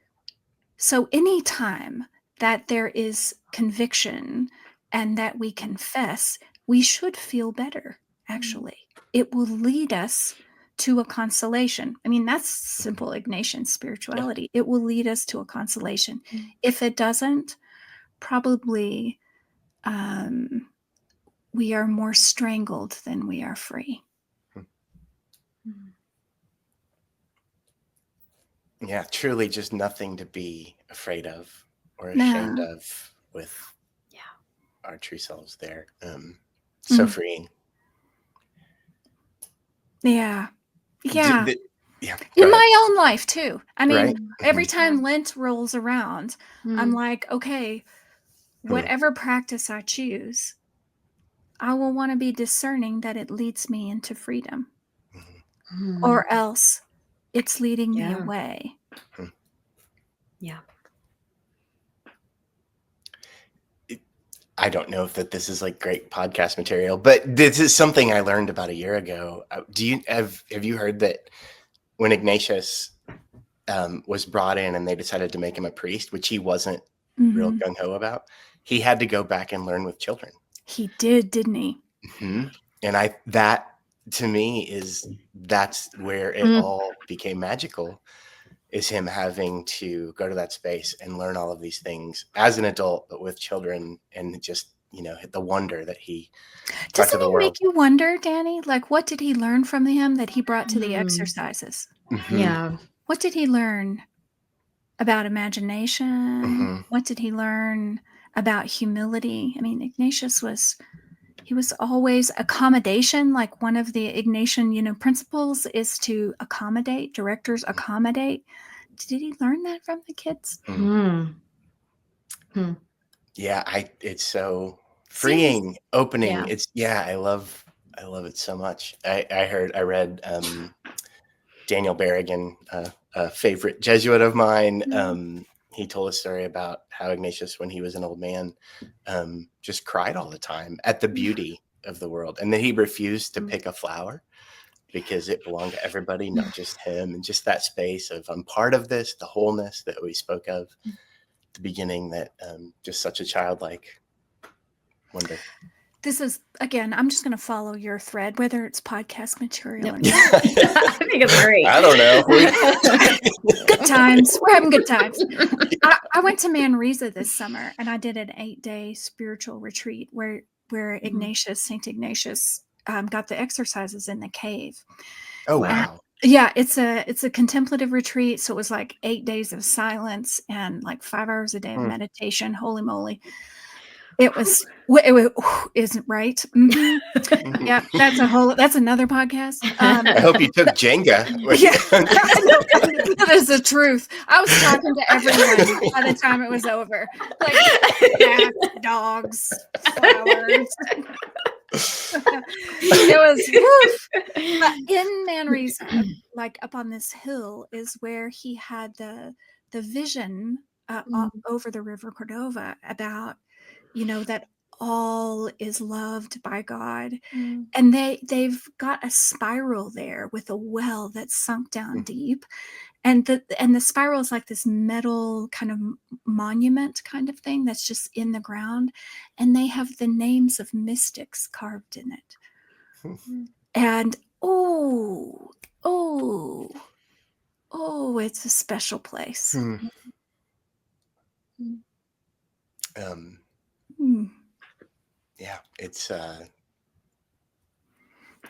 So anytime that there is conviction and that we confess, we should feel better, actually. It will lead us to a consolation. I mean, that's simple Ignatian spirituality. It will lead us to a consolation. If it doesn't, probably we are more strangled than we are free. Yeah, truly just nothing to be afraid of or ashamed of with our true selves there. So freeing. Yeah. In my own life too. I mean, right? every time Lent rolls around, I'm like, okay, whatever practice I choose, I will want to be discerning that it leads me into freedom, or else it's leading me away. Yeah. I don't know if this is like great podcast material, but this is something I learned about a year ago. Have you heard that when Ignatius was brought in and they decided to make him a priest, which he wasn't real gung-ho about, he had to go back and learn with children. He did, didn't he? And that to me that's where it all became magical, is him having to go to that space and learn all of these things as an adult, but with children, and just, the wonder that he brought to the world. Make you wonder, Danny? Like, what did he learn from him that he brought to the exercises? Yeah. What did he learn about imagination? What did he learn about humility? I mean, Ignatius was always accommodation. Like, one of the Ignatian, principles is to accommodate. Directors accommodate. Did he learn that from the kids? Yeah, it's so freeing, opening. I love it so much. I read Daniel Berrigan, a favorite Jesuit of mine. He told a story about how Ignatius, when he was an old man, just cried all the time at the beauty of the world, and that he refused to pick a flower because it belonged to everybody, not just him, and just that space of I'm part of this, the wholeness that we spoke of at the beginning, that just such a childlike wonder. This is, again, I'm just going to follow your thread, whether it's podcast material or not. I think it's great. I don't know. Good times. We're having good times. I went to Manresa this summer, and I did an 8-day spiritual retreat where Ignatius, Saint Ignatius, got the exercises in the cave. Oh, wow. Yeah, it's a contemplative retreat. So it was like 8 days of silence and like 5 hours a day of meditation. Holy moly. It isn't right. Mm-hmm. Yeah, that's another podcast. I hope you took Jenga. Yeah, that is the truth. I was talking to everyone by the time it was over. Like cats, dogs, flowers. It was woof. But in Manresa, like up on this hill, is where he had the vision over the River Cordova about, that all is loved by God. And they've got a spiral there with a well that's sunk down deep. And the spiral is like this metal kind of monument kind of thing that's just in the ground. And they have the names of mystics carved in it. And it's a special place. Yeah, it's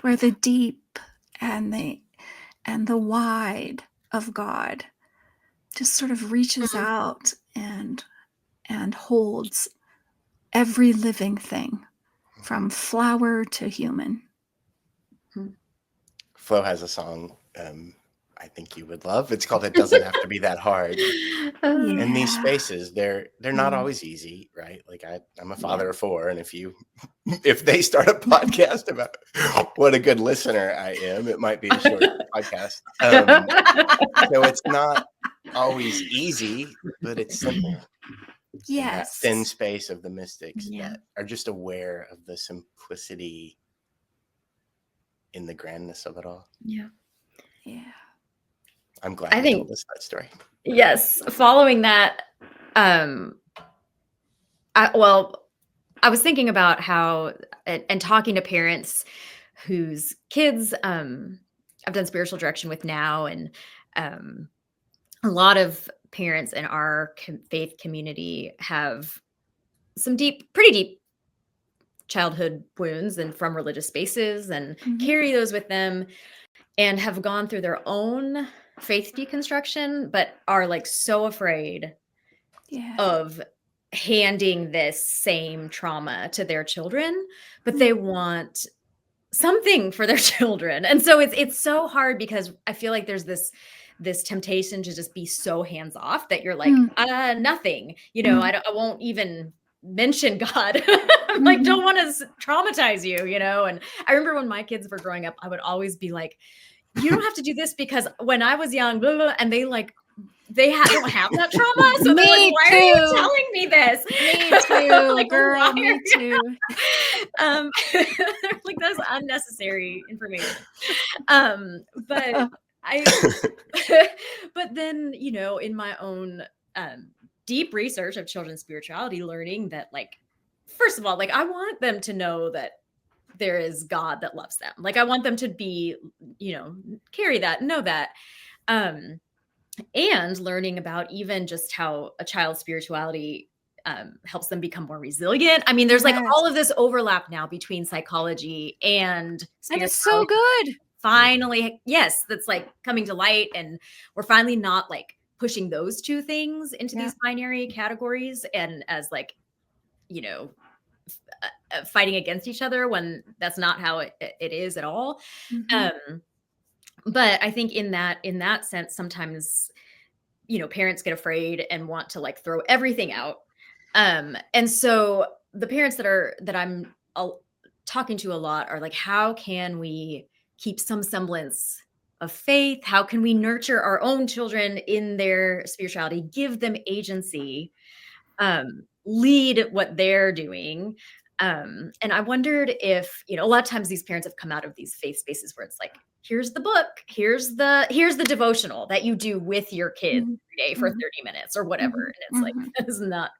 where the deep and the wide of God just sort of reaches out and holds every living thing, from flower to human. Flo has a song I think you would love. It's called "It Doesn't Have to Be That Hard." And these spaces, they're not always easy, right? Like I'm a father of 4, and if they start a podcast about what a good listener I am, it might be a short podcast. So it's not always easy, but it's simple. Yes. That thin space of the mystics that are just aware of the simplicity in the grandness of it all. Yeah. I'm glad I told us that story. Yes. Following that, I was thinking about how, and talking to parents whose kids I've done spiritual direction with now, and a lot of parents in our faith community have some pretty deep childhood wounds and from religious spaces, and carry those with them, and have gone through their own faith deconstruction, but are like so afraid of handing this same trauma to their children, but they want something for their children. And so it's so hard, because I feel like there's this temptation to just be so hands off that you're like, nothing, I won't even mention God. I'm like, don't want to traumatize you, And I remember when my kids were growing up, I would always be like, you don't have to do this because when I was young, blah, blah, blah, and they don't have that trauma. So they're like, why are you telling me this? Me too, like, girl, me too. Like, that's unnecessary information. But but then, in my own deep research of children's spirituality, learning that, like, first of all, like, I want them to know that there is God that loves them. Like, I want them to be, carry that, know that. And learning about even just how a child's spirituality helps them become more resilient. I mean, there's like all of this overlap now between psychology and spirituality. And it's so good. Finally, yes, that's like coming to light. And we're finally not like pushing those two things into these binary categories and as like, fighting against each other, when that's not how it is at all. But I think in that sense, sometimes, parents get afraid and want to like throw everything out. And so the parents that I'm talking to a lot are like, how can we keep some semblance of faith? How can we nurture our own children in their spirituality, give them agency, lead what they're doing, And I wondered if, a lot of times these parents have come out of these faith spaces where it's like, here's the book, here's the devotional that you do with your kids every day for 30 minutes or whatever. And it's like, that is not,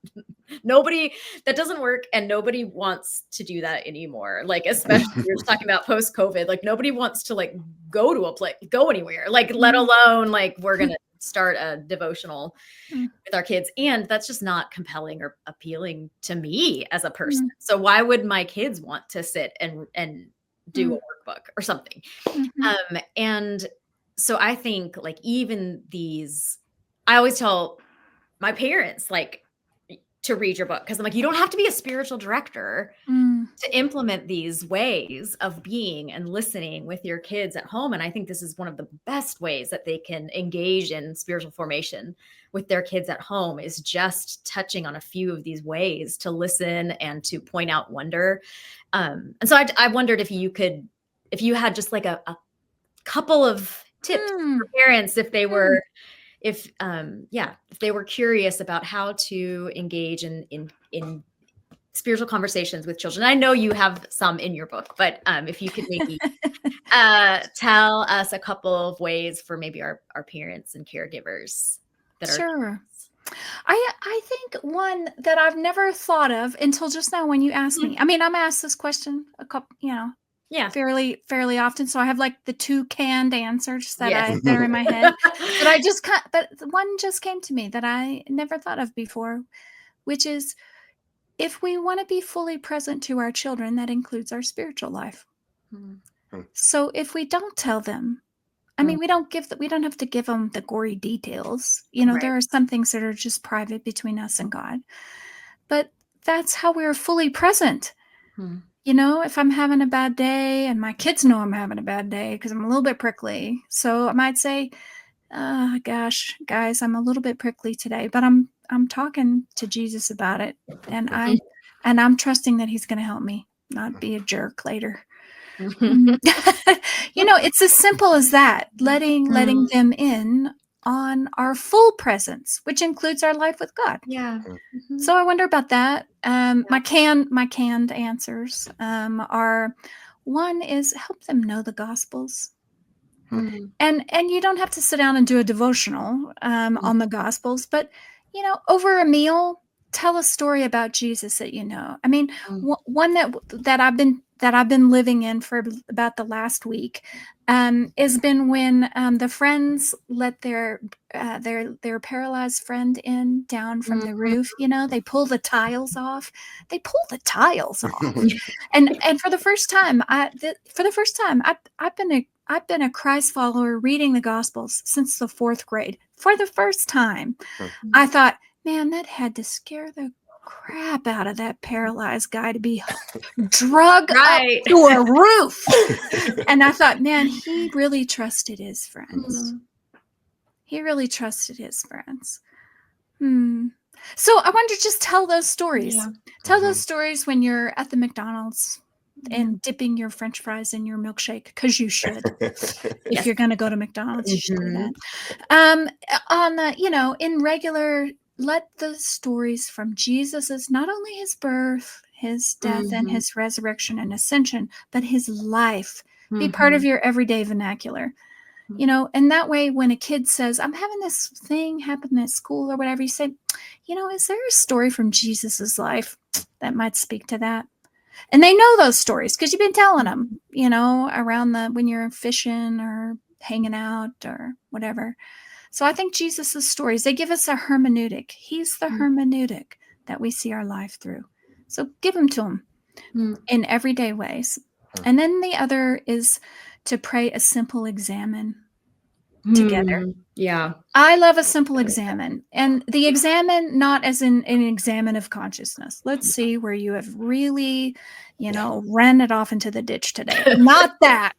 nobody, that doesn't work. And nobody wants to do that anymore. Like, especially you're just talking about post-COVID, like nobody wants to like go to a place, go anywhere, like let alone like we're going to start a devotional with our kids. And that's just not compelling or appealing to me as a person. So why would my kids want to sit and do a workbook or something? And so I think like even these, I always tell my parents like to read your book, because I'm like, you don't have to be a spiritual director to implement these ways of being and listening with your kids at home. And I think this is one of the best ways that they can engage in spiritual formation with their kids at home, is just touching on a few of these ways to listen and to point out wonder. And so I wondered if you had just like a couple of tips for parents if they were, if they were curious about how to engage in spiritual conversations with children. I know you have some in your book, but if you could maybe tell us a couple of ways for maybe our parents and caregivers that are. Sure. I think one that I've never thought of until just now when you asked me. I mean, I'm asked this question a couple, fairly often. So I have like the two canned answers that are in my head. But one just came to me that I never thought of before, which is, if we want to be fully present to our children, that includes our spiritual life. So if we don't tell them, I mean, we don't have to give them the gory details. There are some things that are just private between us and God, but that's how we're fully present. If I'm having a bad day, and my kids know I'm having a bad day because I'm a little bit prickly. So I might say, gosh, guys, I'm a little bit prickly today, but I'm talking to Jesus about it. And I'm trusting that he's going to help me not be a jerk later. It's as simple as that, letting them in on our full presence, which includes our life with God. So I wonder about that. My canned answers are, one is help them know the Gospels. And you don't have to sit down and do a devotional on the Gospels, but over a meal, tell a story about Jesus that you know. I mean, one that I've been living in for about the last week has been when the friends let their paralyzed friend down from the roof. They pull the tiles off. And for the first time, I've been a Christ follower reading the Gospels since the 4th grade. For the first time, I thought, man, that had to scare the crap out of that paralyzed guy to be drug up to a roof. And I thought, man, he really trusted his friends. So I wanted to just tell those stories. Tell those stories when you're at the McDonald's and dipping your French fries in your milkshake, because you should. If you're going to go to McDonald's, you should do that. In regular, let the stories from Jesus's, not only his birth, his death, and his resurrection and ascension, but his life be part of your everyday vernacular. And that way, when a kid says, I'm having this thing happen at school or whatever, you say, is there a story from Jesus's life that might speak to that? And they know those stories because you've been telling them, around when you're fishing or hanging out or whatever. So I think Jesus's stories, they give us a hermeneutic. He's the hermeneutic that we see our life through. So give them to him in everyday ways. And then the other is to pray a simple examen together. I love a simple examen. And the examen, not as in an examen of consciousness. Let's see where you have really, ran it off into the ditch today. Not that.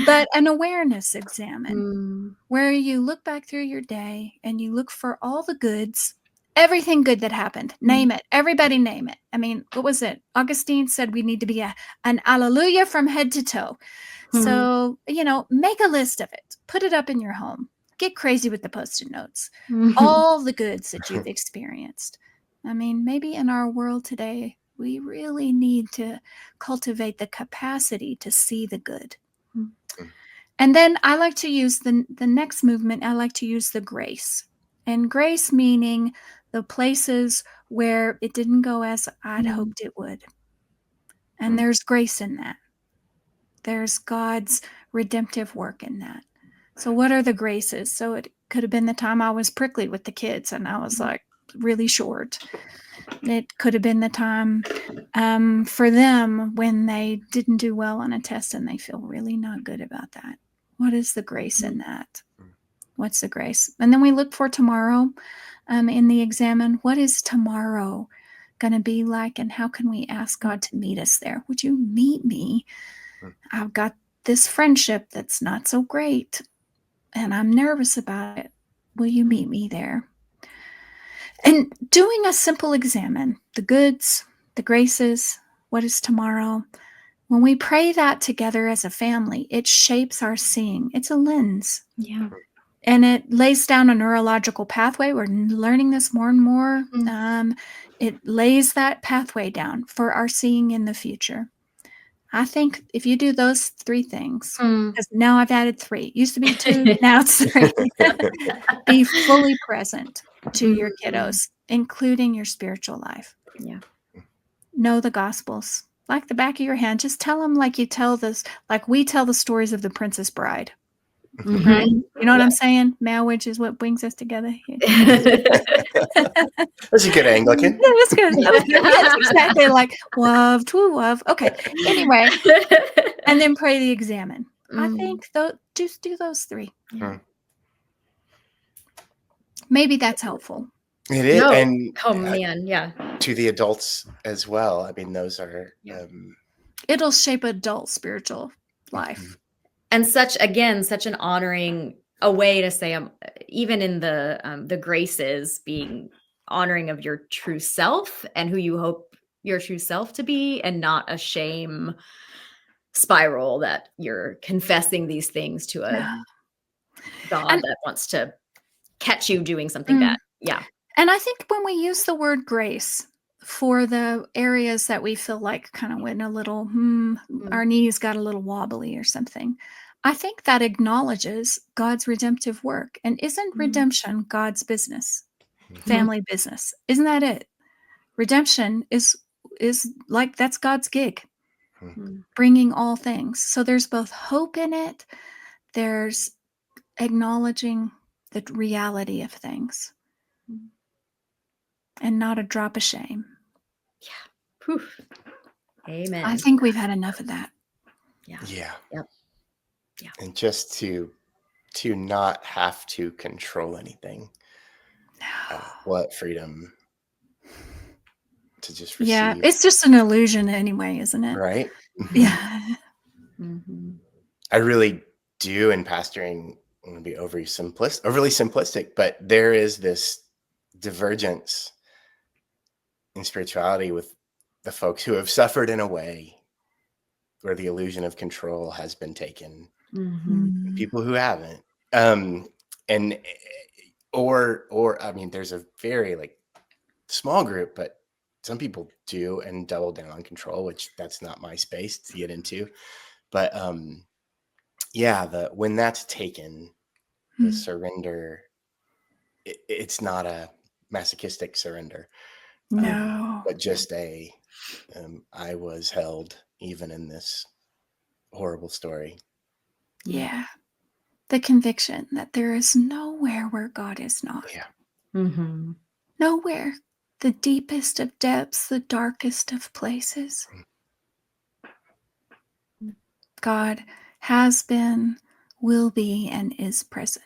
But an awareness examen where you look back through your day and you look for all the goods, everything good that happened. Name it. Everybody name it. I mean, what was it? Augustine said we need to be an alleluia from head to toe. So, make a list of it. Put it up in your home. Get crazy with the Post-it notes. All the goods that you've experienced. I mean, maybe in our world today, we really need to cultivate the capacity to see the good. And then I like to use the next movement, I like to use the grace. And grace meaning the places where it didn't go as I'd hoped it would. And there's grace in that. There's God's redemptive work in that. So what are the graces? So it could have been the time I was prickly with the kids and I was like really short. It could have been the time for them when they didn't do well on a test and they feel really not good about that. What is the grace in that? What's the grace? And then we look for tomorrow in the examine. What is tomorrow going to be like? And how can we ask God to meet us there? Would you meet me? I've got this friendship that's not so great and I'm nervous about it. Will you meet me there? And doing a simple examine, the goods, the graces, what is tomorrow? When we pray that together as a family, it shapes our seeing. It's a lens. Yeah. And it lays down a neurological pathway. We're learning this more and more. It lays that pathway down for our seeing in the future. I think if you do those three things, because now I've added 3. It used to be 2, now it's 3. Be fully present to your kiddos, including your spiritual life. Yeah. Know the Gospels like the back of your hand. Just tell them like we tell the stories of the Princess Bride. Right? You know what I'm saying? Marriage is what brings us together. That's a good Anglican. That was good. Yes, exactly. Like love, true love. Okay. Anyway, and then pray the examine. I think just do those 3. Maybe that's helpful. It is, No. and Oh man, yeah. to the adults as well. I mean, those are. It'll shape adult spiritual life. And such an honoring, a way to say, even in the graces, being honoring of your true self and who you hope your true self to be, and not a shame spiral that you're confessing these things to a God that wants to catch you doing something bad. Yeah. And I think when we use the word grace for the areas that we feel like kind of went a little, our knees got a little wobbly or something, I think that acknowledges God's redemptive work. And isn't redemption God's business, family business? Isn't that it? Redemption is like, that's God's gig, bringing all things. So there's both hope in it. There's acknowledging the reality of things. And not a drop of shame. Yeah. Poof. Amen. I think we've had enough of that. Yeah. Yeah. Yep. Yeah. And just to not have to control anything. What freedom to just receive. Yeah, it's just an illusion anyway, isn't it? Right? Yeah. I really do, in pastoring, I want to be overly simplistic, but there is this divergence in spirituality with the folks who have suffered in a way where the illusion of control has been taken. People who haven't, or I mean, there's a very small group, but some people do and double down on control, which that's not my space to get into. But when that's taken, the surrender, it's not a masochistic surrender. No. But just I was held even in this horrible story. Yeah. The conviction that there is nowhere where God is not. Yeah. Nowhere. The deepest of depths, the darkest of places. God has been, will be, and is present.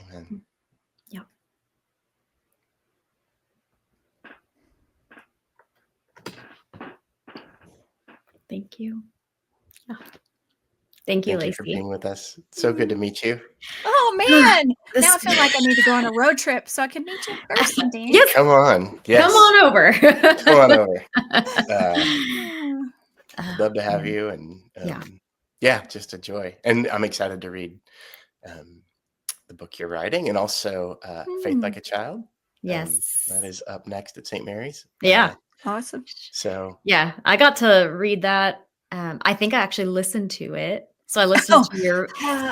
Amen. Yeah. Thank you. Oh. Thank you, Lacy. For being with us. So good to meet you. Oh man! Now I feel like I need to go on a road trip so I can meet you in person, Dan. Yes. Come on. Yes. Come on over. Come on over. I'd love to have you, and just a joy. And I'm excited to read the book you're writing, and also Faith Like a Child. Yes. That is up next at St. Mary's. Yeah. Awesome. So Yeah. I got to read that. I think I actually listened to it. So I listened to your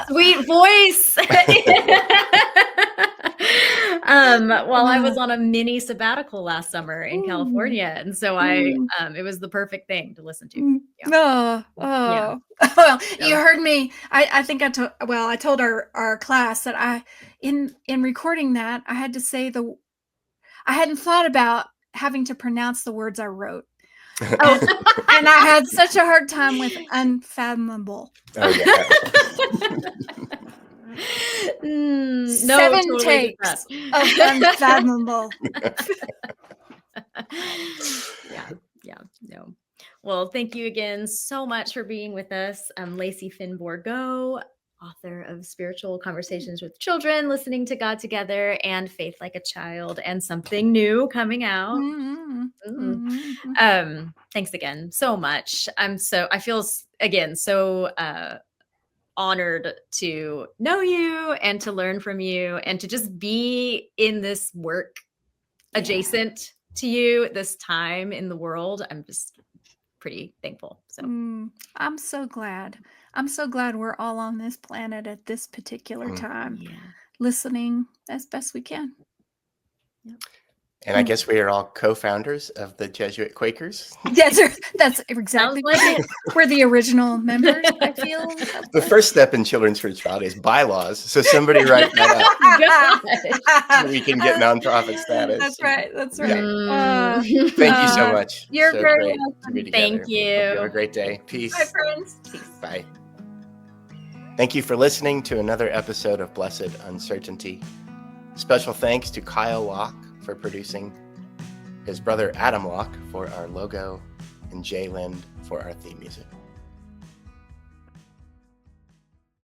sweet voice while I was on a mini sabbatical last summer in California. And so it was the perfect thing to listen to. Yeah. Well, you heard me. I think I told our class that in recording that, I had to say I hadn't thought about having to pronounce the words I wrote. And I had such a hard time with unfathomable. Oh, yeah. No, 7 totally takes of unfathomable. No. Well, thank you again so much for being with us. Lacy Finn Borgo, author of Spiritual Conversations with Children, Listening to God Together, and Faith Like a Child, and something new coming out. Thanks again so much. I feel again so honored to know you and to learn from you and to just be in this work adjacent to you this time in the world. I'm just pretty thankful. So I'm so glad. I'm so glad we're all on this planet at this particular time, listening as best we can. Yep. And I guess we are all co-founders of the Jesuit Quakers. That's exactly right. We're the original members, I feel. The first step in children's spirituality is bylaws. So somebody write that up so we can get nonprofit status. That's right. Thank you so much. You're so very great welcome. to be together. Thank you. Hope you have a great day. Peace. Bye, friends. Bye. Thank you for listening to another episode of Blessed Uncertainty. Special thanks to Kyle Locke for producing, his brother Adam Locke for our logo, and Jay Lind for our theme music.